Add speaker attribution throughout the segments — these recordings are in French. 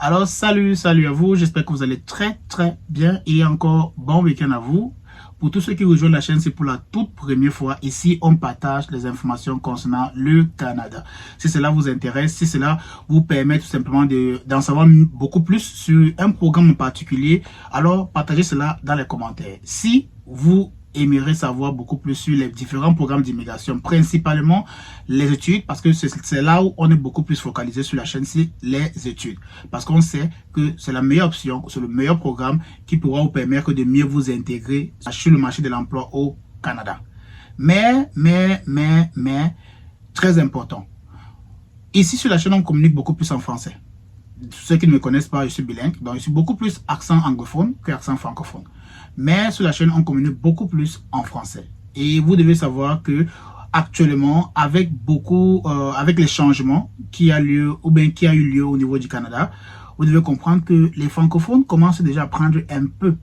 Speaker 1: Alors, salut à vous. J'espère que vous allez très bien et encore bon week-end à vous. Pour tous ceux qui rejoignent la chaîne, c'est pour la toute première fois. Ici, on partage les informations concernant le Canada. Si cela vous intéresse, si cela vous permet tout simplement d'en savoir beaucoup plus sur un programme en particulier, alors partagez cela dans les commentaires. Si vous aimerait savoir beaucoup plus sur les différents programmes d'immigration, principalement les études, parce que c'est là où on est beaucoup plus focalisé sur la chaîne, c'est les études. Parce qu'on sait que c'est la meilleure option, c'est le meilleur programme qui pourra vous permettre de mieux vous intégrer sur le marché de l'emploi au Canada. Mais, très important. Ici sur la chaîne, on communique beaucoup plus en français. Ceux qui ne me connaissent pas, je suis bilingue, donc je suis beaucoup plus accent anglophone que accent francophone. Mais sur la chaîne, on communique beaucoup plus en français. Et vous devez savoir que actuellement, avec les changements qui a lieu ou bien qui a eu lieu au niveau du Canada, vous devez comprendre que les francophones commencent déjà à prendre un peu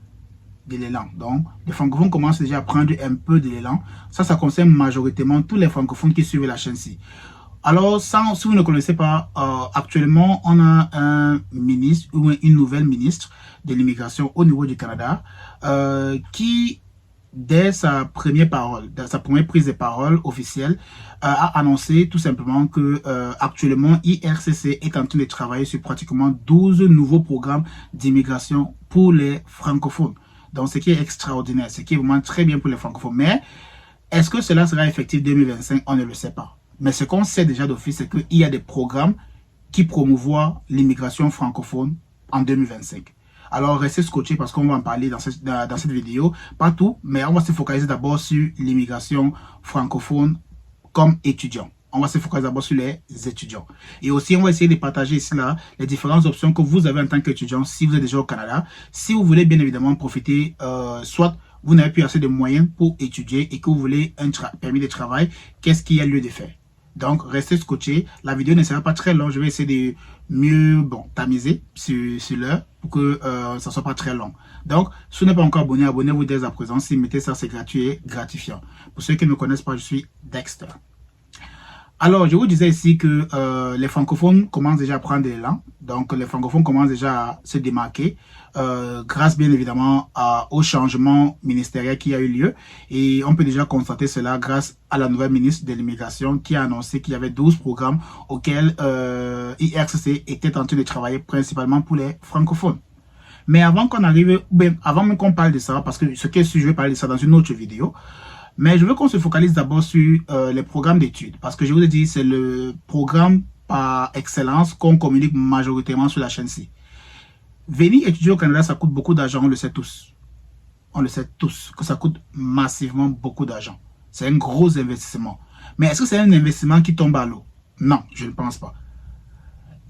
Speaker 1: de l'élan. Donc, les francophones commencent déjà à prendre un peu de l'élan. Ça concerne majoritairement tous les francophones qui suivent la chaîne-ci. Alors, si vous ne connaissez pas, actuellement, on a un ministre ou une nouvelle ministre de l'immigration au niveau du Canada qui, dès sa première prise de parole officielle, a annoncé tout simplement que actuellement, IRCC est en train de travailler sur pratiquement 12 nouveaux programmes d'immigration pour les francophones. Donc, ce qui est extraordinaire, ce qui est vraiment très bien pour les francophones. Mais, est-ce que cela sera effectif 2025? On ne le sait pas. Mais ce qu'on sait déjà d'office, c'est qu'il y a des programmes qui promouvoient l'immigration francophone en 2025. Alors, restez scotchés parce qu'on va en parler dans cette vidéo. Pas tout, mais on va se focaliser d'abord sur l'immigration francophone comme étudiant. On va se focaliser d'abord sur les étudiants. Et aussi, on va essayer de partager ici là les différentes options que vous avez en tant qu'étudiant si vous êtes déjà au Canada. Si vous voulez bien évidemment profiter, soit vous n'avez plus assez de moyens pour étudier et que vous voulez un permis de travail, qu'est-ce qu'il y a lieu de faire? Donc, restez scotchés. La vidéo ne sera pas très longue. Je vais essayer de mieux tamiser sur l'heure pour que ça ne soit pas très long. Donc, si vous n'êtes pas encore abonné, abonnez-vous dès à présent. Si vous mettez ça, c'est gratuit et gratifiant. Pour ceux qui ne me connaissent pas, je suis Dexter. Alors, je vous disais ici que les francophones commencent déjà à prendre de l'élan. Donc, les francophones commencent déjà à se démarquer grâce bien évidemment au changement ministériel qui a eu lieu. Et on peut déjà constater cela grâce à la nouvelle ministre de l'immigration qui a annoncé qu'il y avait 12 programmes auxquels IRCC était en train de travailler principalement pour les francophones. Mais avant qu'on arrive, avant même qu'on parle de ça, parce que je vais parler de ça dans une autre vidéo, mais je veux qu'on se focalise d'abord sur les programmes d'études. Parce que je vous ai dit, c'est le programme par excellence qu'on communique majoritairement sur la chaîne-ci. Venir étudier au Canada, ça coûte beaucoup d'argent, on le sait tous. On le sait tous que ça coûte massivement beaucoup d'argent. C'est un gros investissement. Mais est-ce que c'est un investissement qui tombe à l'eau? Non, je ne pense pas.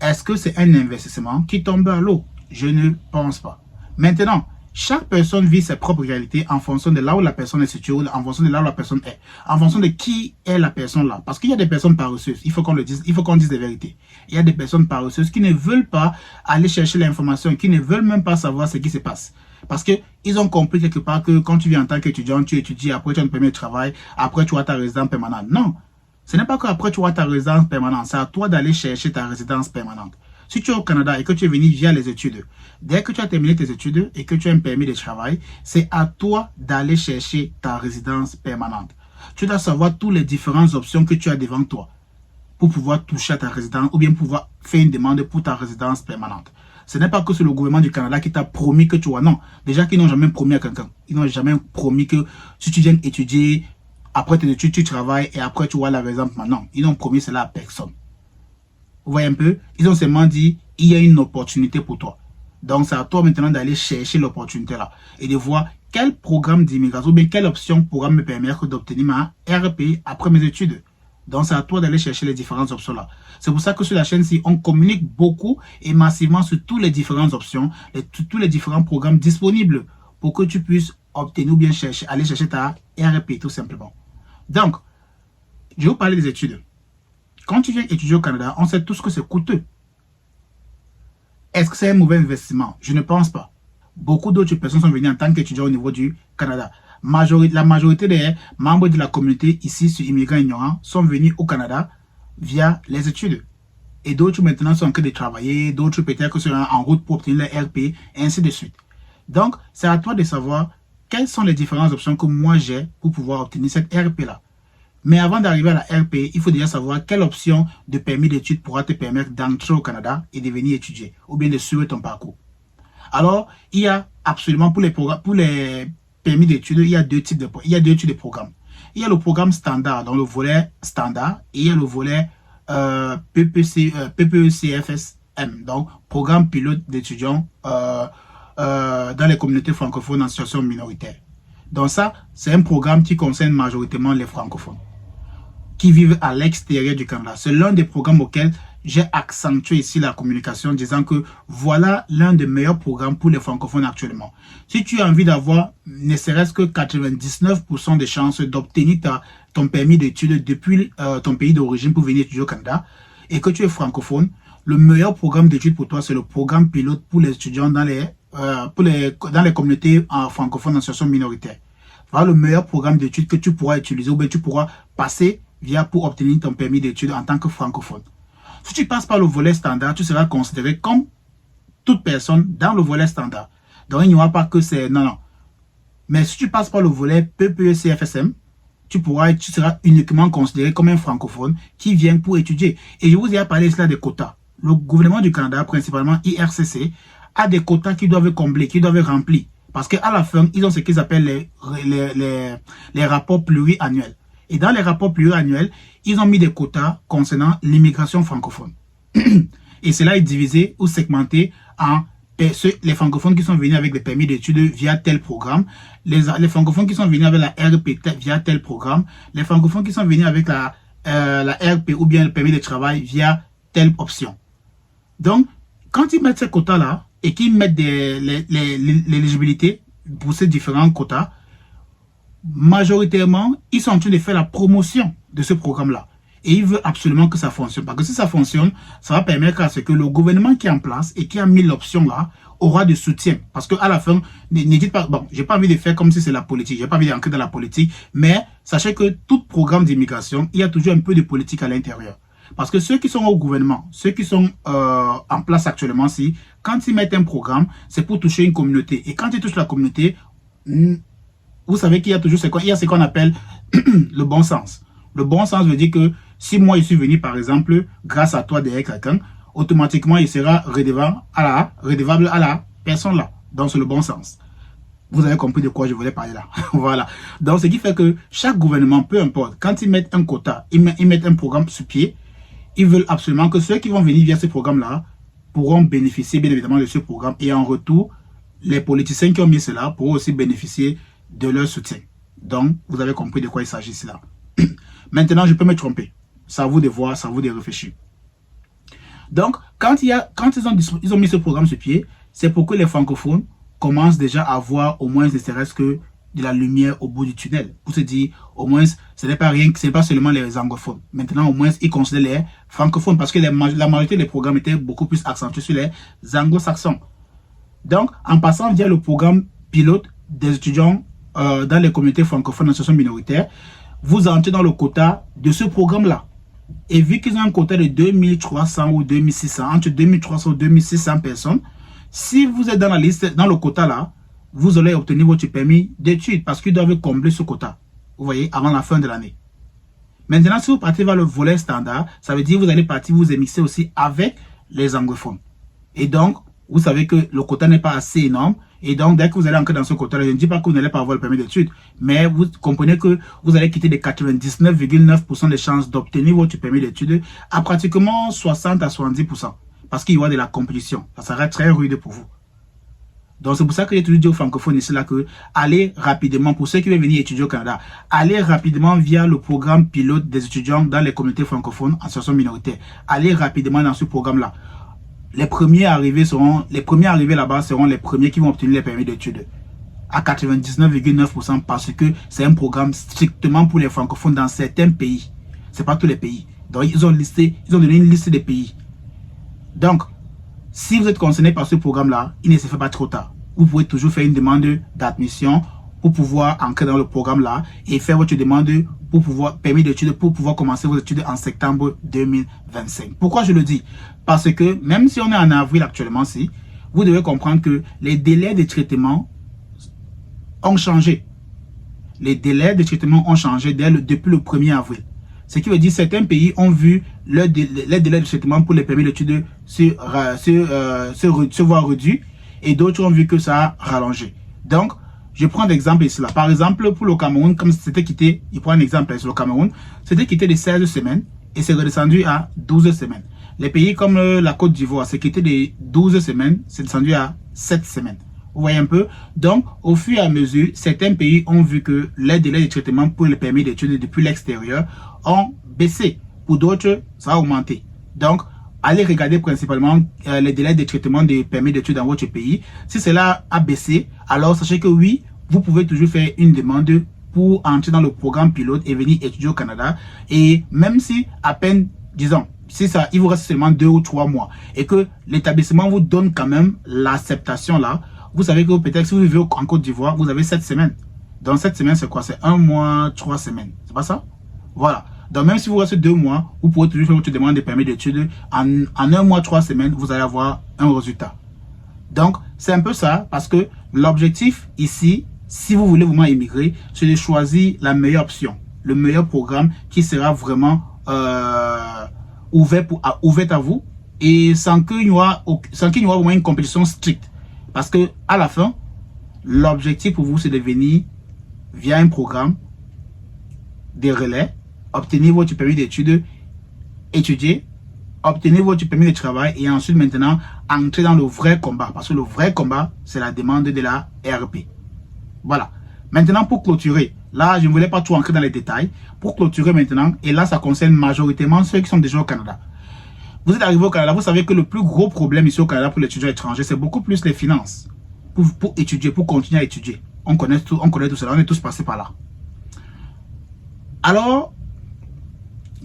Speaker 1: Est-ce que c'est un investissement qui tombe à l'eau? Je ne pense pas. Maintenant, chaque personne vit ses propres réalités en fonction de là où la personne est située, en fonction de là où la personne est, en fonction de qui est la personne là. Parce qu'il y a des personnes paresseuses, il faut qu'on le dise, il faut qu'on dise des vérités. Il y a des personnes paresseuses qui ne veulent pas aller chercher l'information, qui ne veulent même pas savoir ce qui se passe. Parce qu'ils ont compris quelque part que quand tu viens en tant qu'étudiant, tu étudies, après tu as un permis de travail, après tu as ta résidence permanente. Non, ce n'est pas qu'après tu as ta résidence permanente, c'est à toi d'aller chercher ta résidence permanente. Si tu es au Canada et que tu es venu via les études, dès que tu as terminé tes études et que tu as un permis de travail, c'est à toi d'aller chercher ta résidence permanente. Tu dois savoir toutes les différentes options que tu as devant toi pour pouvoir toucher à ta résidence ou bien pouvoir faire une demande pour ta résidence permanente. Ce n'est pas que c'est le gouvernement du Canada qui t'a promis que tu vois. Non, déjà qu'ils n'ont jamais promis à quelqu'un. Ils n'ont jamais promis que si tu viens étudier, après tes études, tu travailles et après tu vois la résidence permanente. Non, ils n'ont promis cela à personne. Vous voyez un peu, ils ont seulement dit, il y a une opportunité pour toi. Donc, c'est à toi maintenant d'aller chercher l'opportunité là. Et de voir quel programme d'immigration ou bien quelle option pourra me permettre d'obtenir ma RP après mes études. Donc, c'est à toi d'aller chercher les différentes options là. C'est pour ça que sur la chaîne-ci, on communique beaucoup et massivement sur toutes les différentes options, tous les différents programmes disponibles pour que tu puisses obtenir ou bien aller chercher ta RP tout simplement. Donc, je vais vous parler des études. Quand tu viens étudier au Canada, on sait tous que c'est coûteux. Est-ce que c'est un mauvais investissement? Je ne pense pas. Beaucoup d'autres personnes sont venues en tant qu'étudiants au niveau du Canada. La majorité des membres de la communauté ici sur Immigrants Ignorants sont venus au Canada via les études. et d'autres maintenant sont en train de travailler, d'autres peut-être sont en route pour obtenir leur RP, et ainsi de suite. Donc, c'est à toi de savoir quelles sont les différentes options que moi j'ai pour pouvoir obtenir cette RP-là. Mais avant d'arriver à la RP, il faut déjà savoir quelle option de permis d'études pourra te permettre d'entrer au Canada et de venir étudier, ou bien de suivre ton parcours. Alors, il y a absolument pour les permis d'études, il y a deux types de programmes. Il y a le programme standard, dans le volet standard, et il y a le volet PPECFSM, donc programme pilote d'étudiants dans les communautés francophones en situation minoritaire. Donc ça, c'est un programme qui concerne majoritairement les francophones qui vivent à l'extérieur du Canada. C'est l'un des programmes auxquels j'ai accentué ici la communication, disant que voilà l'un des meilleurs programmes pour les francophones actuellement. Si tu as envie d'avoir ne serait-ce que 99% de chances d'obtenir ton permis d'études depuis ton pays d'origine pour venir étudier au Canada, et que tu es francophone, le meilleur programme d'études pour toi, c'est le programme pilote pour les étudiants dans les communautés francophones en situation minoritaire. Voilà le meilleur programme d'études que tu pourras utiliser ou bien tu pourras passer pour obtenir ton permis d'études en tant que francophone. Si tu passes par le volet standard, tu seras considéré comme toute personne dans le volet standard. Donc, il n'y aura pas que c'est... Non. Mais si tu passes par le volet PPECFSM, tu seras uniquement considéré comme un francophone qui vient pour étudier. Et je vous ai parlé cela des quotas. Le gouvernement du Canada, principalement IRCC, a des quotas qu'ils doivent combler, qu'ils doivent remplir. Parce qu'à la fin, ils ont ce qu'ils appellent les rapports pluriannuels. Et dans les rapports pluriannuels, ils ont mis des quotas concernant l'immigration francophone. Et cela est divisé ou segmenté en les francophones qui sont venus avec des permis d'études via tel programme, les francophones qui sont venus avec la RP via tel programme, les francophones qui sont venus avec la RP ou bien le permis de travail via telle option. Donc, quand ils mettent ces quotas-là et qu'ils mettent l'éligibilité pour ces différents quotas, majoritairement, ils sont en train de faire la promotion de ce programme-là. Et ils veulent absolument que ça fonctionne. Parce que si ça fonctionne, ça va permettre à ce que le gouvernement qui est en place et qui a mis l'option là aura du soutien. Parce qu'à la fin, ne dites pas, bon, j'ai pas envie de faire comme si c'est la politique. J'ai pas envie d'entrer dans la politique. Mais sachez que tout programme d'immigration, il y a toujours un peu de politique à l'intérieur. Parce que ceux qui sont au gouvernement, ceux qui sont en place actuellement, quand ils mettent un programme, c'est pour toucher une communauté. Et quand ils touchent la communauté, vous savez qu'il y a toujours ce qu'on appelle le bon sens. Le bon sens veut dire que si moi je suis venu par exemple grâce à toi derrière quelqu'un, automatiquement il sera redevable à la personne là. Donc c'est le bon sens. Vous avez compris de quoi je voulais parler là. Voilà. Donc ce qui fait que chaque gouvernement, peu importe, quand ils mettent un quota, ils mettent un programme sur pied, ils veulent absolument que ceux qui vont venir via ce programme là pourront bénéficier bien évidemment de ce programme. Et en retour, les politiciens qui ont mis cela pourront aussi bénéficier de leur soutien. Donc, vous avez compris de quoi il s'agit là. Maintenant, je peux me tromper. C'est à vous de voir, c'est à vous de réfléchir. Donc, quand ils ont mis ce programme sur pied, c'est pour que les francophones commencent déjà à voir au moins ne serait-ce que de la lumière au bout du tunnel. Pour se dire, au moins, ce n'est pas rien, ce n'est pas seulement les anglophones. Maintenant, au moins, ils considèrent les francophones parce que la majorité des programmes étaient beaucoup plus accentués sur les anglo-saxons. Donc, en passant via le programme pilote des étudiants dans les communautés francophones en situation minoritaire, vous entrez dans le quota de ce programme-là. Et vu qu'ils ont un quota de 2300 ou 2600, entre 2300 ou 2600 personnes, si vous êtes dans la liste, dans le quota là, vous allez obtenir votre permis d'études parce qu'ils doivent combler ce quota. Vous voyez, avant la fin de l'année. Maintenant, si vous partez vers le volet standard, ça veut dire que vous allez partir vous émixer aussi avec les anglophones. Et donc, vous savez que le quota n'est pas assez énorme. Et donc, dès que vous allez entrer dans ce quota-là, je ne dis pas que vous n'allez pas avoir le permis d'études, mais vous comprenez que vous allez quitter des 99,9% de chances d'obtenir votre permis d'études à pratiquement 60 à 70%. Parce qu'il y aura de la compétition. Ça sera très rude pour vous. Donc, c'est pour ça que j'ai toujours dit aux francophones ici là que allez rapidement, pour ceux qui veulent venir étudier au Canada, allez rapidement via le programme pilote des étudiants dans les communautés francophones en situation minoritaire. Allez rapidement dans ce programme-là. Les premiers arrivés là-bas seront les premiers qui vont obtenir les permis d'études. À 99,9% parce que c'est un programme strictement pour les francophones dans certains pays. C'est pas tous les pays. Donc, ils ont donné une liste des pays. Donc, si vous êtes concerné par ce programme-là, il ne se fait pas trop tard. Vous pouvez toujours faire une demande d'admission pour pouvoir entrer dans le programme là et faire votre demande pour pouvoir, permis d'études, pour pouvoir commencer vos études en septembre 2025. Pourquoi je le dis? Parce que même si on est en avril actuellement, vous devez comprendre que les délais de traitement ont changé. Les délais de traitement ont changé depuis le 1er avril. Ce qui veut dire que certains pays ont vu les délais de traitement pour les permis d'études se voir réduits et d'autres ont vu que ça a rallongé. Donc, je prends l'exemple ici là. Par exemple, pour le Cameroun, comme c'était quitté, il prend un exemple sur le Cameroun, c'était quitté de 16 semaines et c'est redescendu à 12 semaines. Les pays comme la Côte d'Ivoire, c'est quitté de 12 semaines, c'est descendu à 7 semaines. Vous voyez un peu? Donc, au fur et à mesure, certains pays ont vu que les délais de traitement pour les permis d'études depuis l'extérieur ont baissé. Pour d'autres, ça a augmenté. Donc, allez regarder principalement les délais de traitement des permis d'études dans votre pays. Si cela a baissé, alors sachez que oui, vous pouvez toujours faire une demande pour entrer dans le programme pilote et venir étudier au Canada. Et même si à peine, disons, si ça, il vous reste seulement 2 ou 3 mois et que l'établissement vous donne quand même l'acceptation là, vous savez que peut-être si vous vivez en Côte d'Ivoire, vous avez 7 semaines. Dans 7 semaines, c'est quoi? C'est 1 mois, 3 semaines. C'est pas ça? Voilà. Donc même si vous restez 2 mois, vous pourrez toujours faire votre demande de permis d'études. En 1 mois, 3 semaines, vous allez avoir un résultat. Donc, c'est un peu ça parce que l'objectif ici, si vous voulez vraiment immigrer, c'est de choisir la meilleure option. Le meilleur programme qui sera vraiment ouvert à vous et sans qu'il y aura vraiment une compétition stricte. Parce que à la fin, l'objectif pour vous, c'est de venir via un programme des relais, obtenir votre permis d'études, étudier, obtenir votre permis de travail et ensuite maintenant entrer dans le vrai combat. Parce que le vrai combat, c'est la demande de la RP. Voilà. Maintenant, pour clôturer, là, je ne voulais pas trop entrer dans les détails. Pour clôturer maintenant, et là, ça concerne majoritairement ceux qui sont déjà au Canada. Vous êtes arrivé au Canada, vous savez que le plus gros problème ici au Canada pour l'étudiant étranger, c'est beaucoup plus les finances. Pour étudier, pour continuer à étudier. On connaît tout cela, on est tous passés par là. Alors,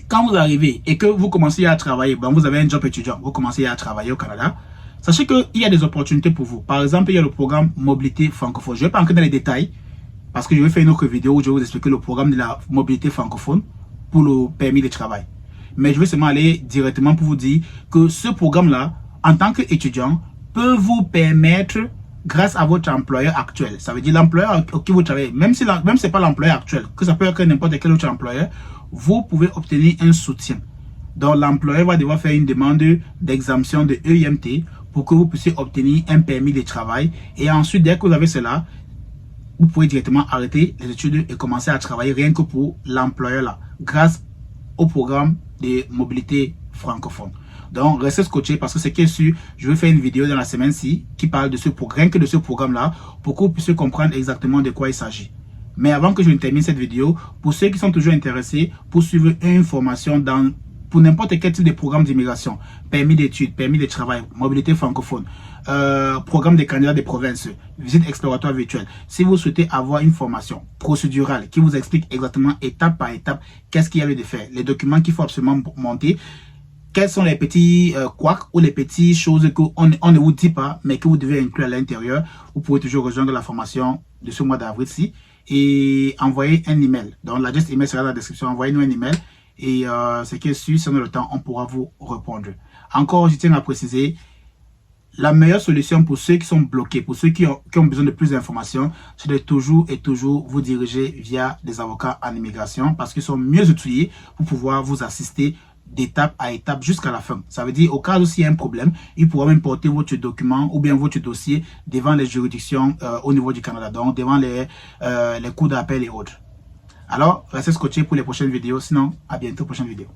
Speaker 1: quand vous arrivez et que vous commencez à travailler, ben vous avez un job étudiant, vous commencez à travailler au Canada, sachez qu'il y a des opportunités pour vous. Par exemple, il y a le programme Mobilité francophone. Je ne vais pas entrer dans les détails parce que je vais faire une autre vidéo où je vais vous expliquer le programme de la mobilité francophone pour le permis de travail. Mais je vais seulement aller directement pour vous dire que ce programme-là, en tant qu'étudiant, peut vous permettre, grâce à votre employeur actuel, ça veut dire l'employeur auquel vous travaillez, même si ce n'est pas l'employeur actuel, que ça peut être n'importe quel autre employeur, vous pouvez obtenir un soutien. Donc l'employeur va devoir faire une demande d'exemption de EIMT pour que vous puissiez obtenir un permis de travail. Et ensuite, dès que vous avez cela, vous pouvez directement arrêter les études et commencer à travailler rien que pour l'employeur là, grâce au programme de mobilité francophone. Donc, restez scotché parce que c'est qui est sûr, je vais faire une vidéo dans la semaine-ci qui parle de ce programme, rien que de ce programme-là, pour que vous puissiez comprendre exactement de quoi il s'agit. Mais avant que je ne termine cette vidéo, pour ceux qui sont toujours intéressés pour suivre une formation pour n'importe quel type de programme d'immigration, permis d'études, permis de travail, mobilité francophone, programme des candidats des provinces, visite exploratoire virtuelle. Si vous souhaitez avoir une formation procédurale qui vous explique exactement étape par étape qu'est-ce qu'il y a lieu de faire, les documents qu'il faut absolument monter, quels sont les petits couacs ou les petites choses qu'on ne vous dit pas, mais que vous devez inclure à l'intérieur, vous pouvez toujours rejoindre la formation de ce mois d'avril-ci et envoyer un email. Donc l'adresse email sera dans la description. Envoyez-nous un email et ce qui est sûr, si on a le temps, on pourra vous répondre. Encore, je tiens à préciser, la meilleure solution pour ceux qui sont bloqués, pour ceux qui ont besoin de plus d'informations, c'est de toujours et toujours vous diriger via des avocats en immigration parce qu'ils sont mieux outillés pour pouvoir vous assister d'étape à étape jusqu'à la fin. Ça veut dire, au cas où s'il y a un problème, ils pourront même porter votre document ou bien votre dossier devant les juridictions au niveau du Canada, donc devant les cours d'appel et autres. Alors, restez scotchés pour les prochaines vidéos, sinon, à bientôt, prochaine vidéo.